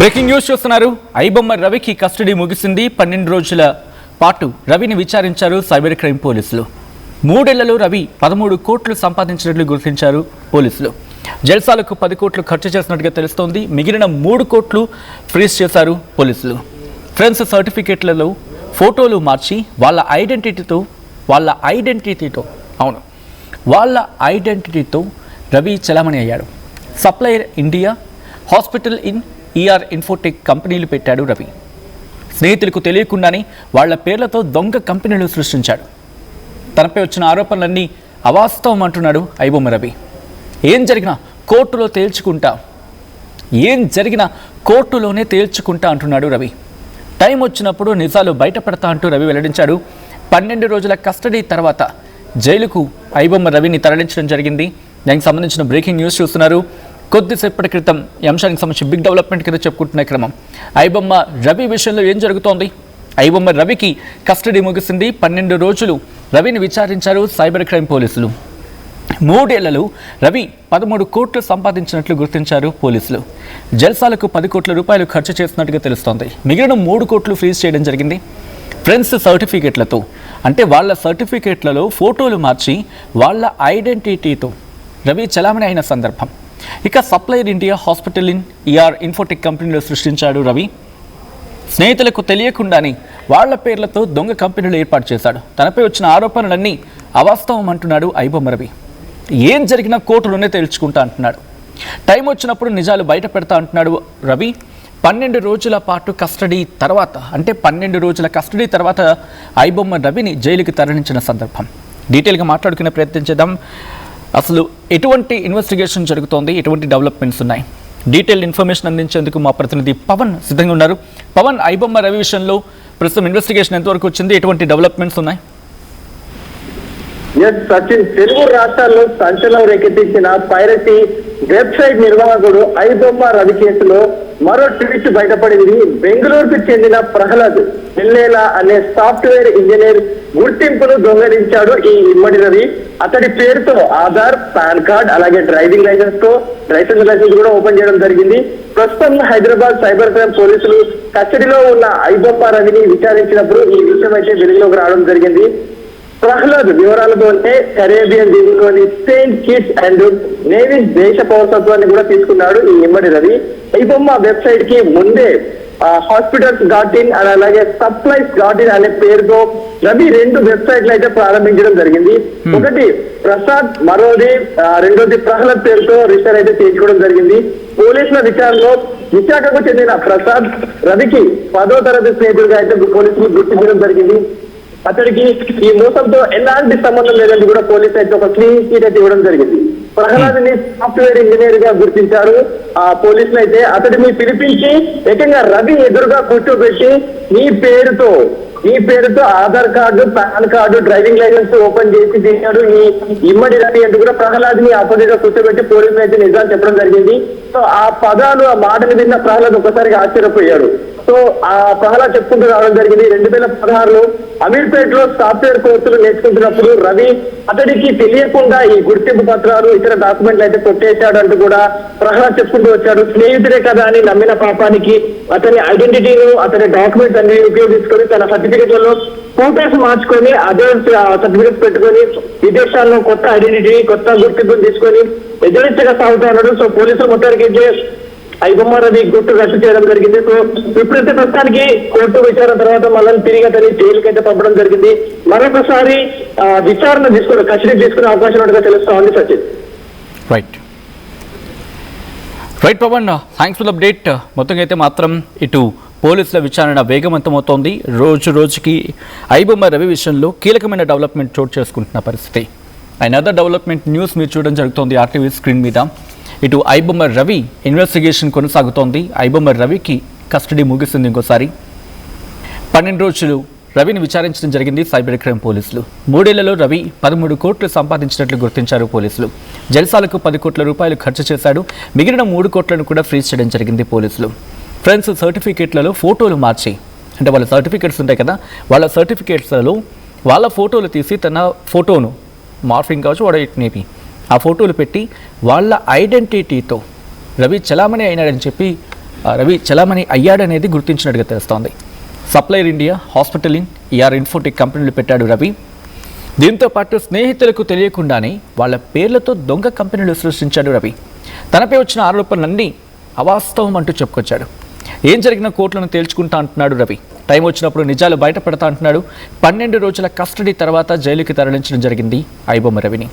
Breaking news చూస్తున్నారు. ఐబొమ్మ రవికి custody ముగిసింది. 12 రోజుల పాటు రవిని విచారించారు సైబర్ క్రైమ్ పోలీసులు. 3 ఏళ్లలో రవి 13 కోట్లు సంపాదించినట్లు గుర్తించారు పోలీసులు. జల్సాలకు 10 కోట్లు ఖర్చు చేసినట్టుగా తెలుస్తోంది. మిగిలిన 3 కోట్లు ఫ్రీజ్ చేశారు పోలీసులు. ఫ్రెండ్స్ సర్టిఫికేట్లలో ఫోటోలు మార్చి వాళ్ళ ఐడెంటిటీతో రవి చలామణి అయ్యాడు. Supplier India, hospital in ER Infotech కంపెనీలు పెట్టాడు రవి. స్నేహితులకు తెలియకుండానే వాళ్ల పేర్లతో దొంగ కంపెనీలు సృష్టించాడు. తనపై వచ్చిన ఆరోపణలన్నీ అవాస్తవం అంటున్నాడు ఐబొమ్మ రవి. ఏం జరిగినా కోర్టులోనే తేల్చుకుంటా అంటున్నాడు రవి. టైం వచ్చినప్పుడు నిజాలు బయటపడతా అంటూ రవి వెల్లడించాడు. 12 రోజుల కస్టడీ తర్వాత జైలుకు ఐబొమ్మ రవిని తరలించడం జరిగింది. దానికి సంబంధించిన బ్రేకింగ్ న్యూస్ చూస్తున్నారు. కొద్దిసేపటి క్రితం ఈ అంశానికి సంబంధించి బిగ్ డెవలప్మెంట్ కింద చెప్పుకుంటున్న క్రమం ఐబొమ్మ రవి విషయంలో ఏం జరుగుతోంది? ఐబొమ్మ రవికి కస్టడీ ముగిసింది. 12 రోజులు రవిని విచారించారు సైబర్ క్రైమ్ పోలీసులు. 3 ఏళ్లలో రవి 13 కోట్లు సంపాదించినట్లు గుర్తించారు పోలీసులు. జల్సాలకు 10 కోట్ల రూపాయలు ఖర్చు చేసినట్టుగా తెలుస్తోంది. మిగిలిన 3 కోట్లు ఫ్రీజ్ చేయడం జరిగింది. ఫ్రెండ్స్ సర్టిఫికేట్లతో, అంటే వాళ్ళ సర్టిఫికేట్లలో ఫోటోలు మార్చి వాళ్ళ ఐడెంటిటీతో రవి చలామణి అయిన సందర్భం. ఇక supplier India, hospital in ER Infotech కంపెనీలు సృష్టించాడు రవి. స్నేహితులకు తెలియకుండానే వాళ్ల పేర్లతో దొంగ కంపెనీలు ఏర్పాటు చేశాడు. తనపై వచ్చిన ఆరోపణలన్నీ అవాస్తవం అంటున్నాడు ఐబొమ్మ రవి. ఏం జరిగినా కోర్టులోనే తేల్చుకుంటా అంటున్నాడు. టైం వచ్చినప్పుడు నిజాలు బయట పెడతా అంటున్నాడు రవి. 12 రోజుల పాటు కస్టడీ తర్వాత, అంటే 12 రోజుల కస్టడీ తర్వాత ఐబొమ్మ రవిని జైలుకి తరలించిన సందర్భం. డీటెయిల్గా మాట్లాడుకునే ప్రయత్నం చేద్దాం. అసలు ఎటువంటి ఇన్వెస్టిగేషన్ జరుగుతోంది, ఎటువంటి డెవలప్మెంట్స్ ఉన్నాయి, డీటెయిల్ ఇన్ఫర్మేషన్ అందించేందుకు మా ప్రతినిధి పవన్ సిద్ధంగా ఉన్నారు. పవన్, ఐబొమ్మ రవి విషయంలో ప్రస్తుతం ఇన్వెస్టిగేషన్ ఎంతవరకు వచ్చింది, ఎటువంటి డెవలప్మెంట్స్ ఉన్నాయి? సచిన్, తెలుగు రాష్ట్రాల్లో సంచలనం రేకెత్తించిన పైరసీ వెబ్సైట్ నిర్వాహకుడు ఐబొమ్మ రవి కేసులో మరో ట్విస్ట్ బయటపడింది. బెంగళూరుకు చెందిన ప్రహ్లాద్ ఎల్లేలా అనే సాఫ్ట్వేర్ ఇంజనీర్ గుర్తింపును దొంగలించాడు ఈ ఇమ్మడి రవి. అతడి పేరుతో ఆధార్, పాన్ కార్డ్, అలాగే డ్రైవింగ్ లైసెన్స్ కూడా ఓపెన్ చేయడం జరిగింది. ప్రస్తుతం హైదరాబాద్ సైబర్ క్రైమ్ పోలీసులు కస్టడీలో ఉన్న ఐబొమ్మ రవిని విచారించినప్పుడు ఈ విషయం అయితే వెలుగులోకి రావడం జరిగింది. ప్రహ్లాద్ వివరాలతోనే కరేబియన్ దీవుల్లోని సెయింట్ కిట్స్ అండ్ నేవీస్ దేశ పౌరసత్వాన్ని కూడా తీసుకున్నాడు ఈ ఇమ్మడి రవి. ఐబొమ్మ వెబ్సైట్ కి ముందే hospitals.in అలాగే supplies.in అనే పేరుతో రవి 2 వెబ్సైట్లు అయితే ప్రారంభించడం జరిగింది. ఒకటి ప్రసాద్, రెండోది ప్రహ్లాద్ పేరుతో రిజిస్టర్ అయితే చేయించుకోవడం జరిగింది. పోలీసుల విచారణలో విశాఖకు చెందిన ప్రసాద్ రవికి 10వ తరగతి స్నేహితుడిగా అయితే పోలీసులు గుర్తించడం జరిగింది. అతడికి ఈ మోసంతో ఎలాంటి సంబంధం లేదని కూడా పోలీసు అయితే ఒక క్లీన్ చీట్ అయితే ఇవ్వడం జరిగింది. ప్రహ్లాద్ ని సాఫ్ట్వేర్ ఇంజనీర్ గా గుర్తించారు ఆ పోలీసులు అయితే. అతడిని పిలిపించి ఏకంగా రవి ఎదురుగా కూర్చోబెట్టి నీ పేరుతో Aadhaar card, PAN card, driving licence open చేసి తీశాడు ఈ ఇమ్మడి రవి అంటూ కూడా ప్రహ్లాద్ ని ఆపోజిట్ గా కూర్చోబెట్టి పోలీసులు అయితే నిజాలు చెప్పడం జరిగింది. సో ఆ మాటలు విన్న ప్రహ్లాద్ ఒక్కసారిగా ఆశ్చర్యపోయాడు. సో ఆ ప్రహ్లాద్ చెప్పుకుంటూ రావడం జరిగింది. 2016లో అమీర్పేటలో సాఫ్ట్వేర్ కోర్సులు నేర్చుకుంటున్నప్పుడు రవి అతడికి తెలియకుండా ఈ గుర్తింపు పత్రాలు, ఇతర డాక్యుమెంట్లు అయితే కొట్టేశాడు అంటూ కూడా ప్రహ్లాద్ చెప్పుకుంటూ వచ్చాడు. స్నేహితుడే కదా అని నమ్మిన పాపానికి అతని ఐడెంటిటీను, అతని డాక్యుమెంట్స్ అన్ని ఉపయోగించుకొని తన సర్టిఫికెట్లలో ఫోటోస్ మార్చుకొని అదే సర్టిఫికెట్స్ పెట్టుకొని విదేశాల్లో కొత్త ఐడెంటిటీ, కొత్త గుర్తింపును తీసుకొని ఎదురెచ్చగా సాగుతూ ఉన్నాడు. సో పోలీసులు మొత్తానికి ఐబొమ్మ రవి గుర్తు రద్దు చేయడం జరిగింది. సో ఇప్పుడైతే ప్రస్తుతానికి కోర్టు విచారణ తర్వాత మళ్ళీ తిరిగి అతని జైలుకి అయితే పంపడం జరిగింది. మరొకసారి విచారణ కస్టడీ తీసుకునే అవకాశం ఉన్నట్టుగా తెలుస్తా ఉంది. Sachin. Right Pavan, thanks for the update. మొత్తంగా అయితే మాత్రం ఇటు పోలీసుల విచారణ వేగవంతమవుతోంది. రోజుకి ఐబొమ్మ రవి విషయంలో కీలకమైన డెవలప్మెంట్ చోటు చేసుకుంటున్న పరిస్థితి. అనదర్ డెవలప్మెంట్ న్యూస్ మీరు చూడడం జరుగుతోంది RTV స్క్రీన్ మీద. ఇటు ఐబొమ్మ రవి ఇన్వెస్టిగేషన్ కొనసాగుతోంది. ఐబొమ్మ రవికి కస్టడీ ముగిసింది. ఇంకోసారి 12 రోజులు రవిని విచారించడం జరిగింది సైబర్ క్రైమ్ పోలీసులు. 3 ఏళ్లలో రవి 13 కోట్లు సంపాదించినట్లు గుర్తించారు పోలీసులు. జల్సాలకు 10 కోట్ల రూపాయలు ఖర్చు చేశాడు. మిగిలిన 3 కోట్లను కూడా ఫ్రీజ్ చేయడం జరిగింది పోలీసులు. ఫ్రెండ్స్ సర్టిఫికేట్లలో ఫోటోలు మార్చి, అంటే వాళ్ళ సర్టిఫికేట్స్ ఉంటాయి కదా, వాళ్ళ సర్టిఫికేట్స్లలో వాళ్ళ ఫోటోలు తీసి తన ఫోటోను మార్ఫింగ్ కావచ్చు, వాడు ఇట్ మేబీ ఆ ఫోటోలు పెట్టి వాళ్ళ ఐడెంటిటీతో రవి చలామణి అయినాడని చెప్పి రవి చలామణి అయ్యాడనేది గుర్తించినట్టుగా తెలుస్తోంది. సప్లైర్ ఇండియా, హాస్పిటలింగ్, ఈఆర్ ఇన్ఫోటెక్ కంపెనీలు పెట్టాడు రవి. దీంతో పాటు స్నేహితులకు తెలియకుండానే వాళ్ళ పేర్లతో దొంగ కంపెనీలు సృష్టించాడు రవి. తనపై వచ్చిన ఆరోపణలన్నీ అవాస్తవం అంటూ చెప్పుకొచ్చాడు. ఏం జరిగినా కోర్టులను తేల్చుకుంటా అంటున్నాడు రవి. టైం వచ్చినప్పుడు నిజాలు బయటపడతా అంటున్నాడు. 12 రోజుల కస్టడీ తర్వాత జైలుకి తరలించడం జరిగింది ఐబొమ్మ రవిని.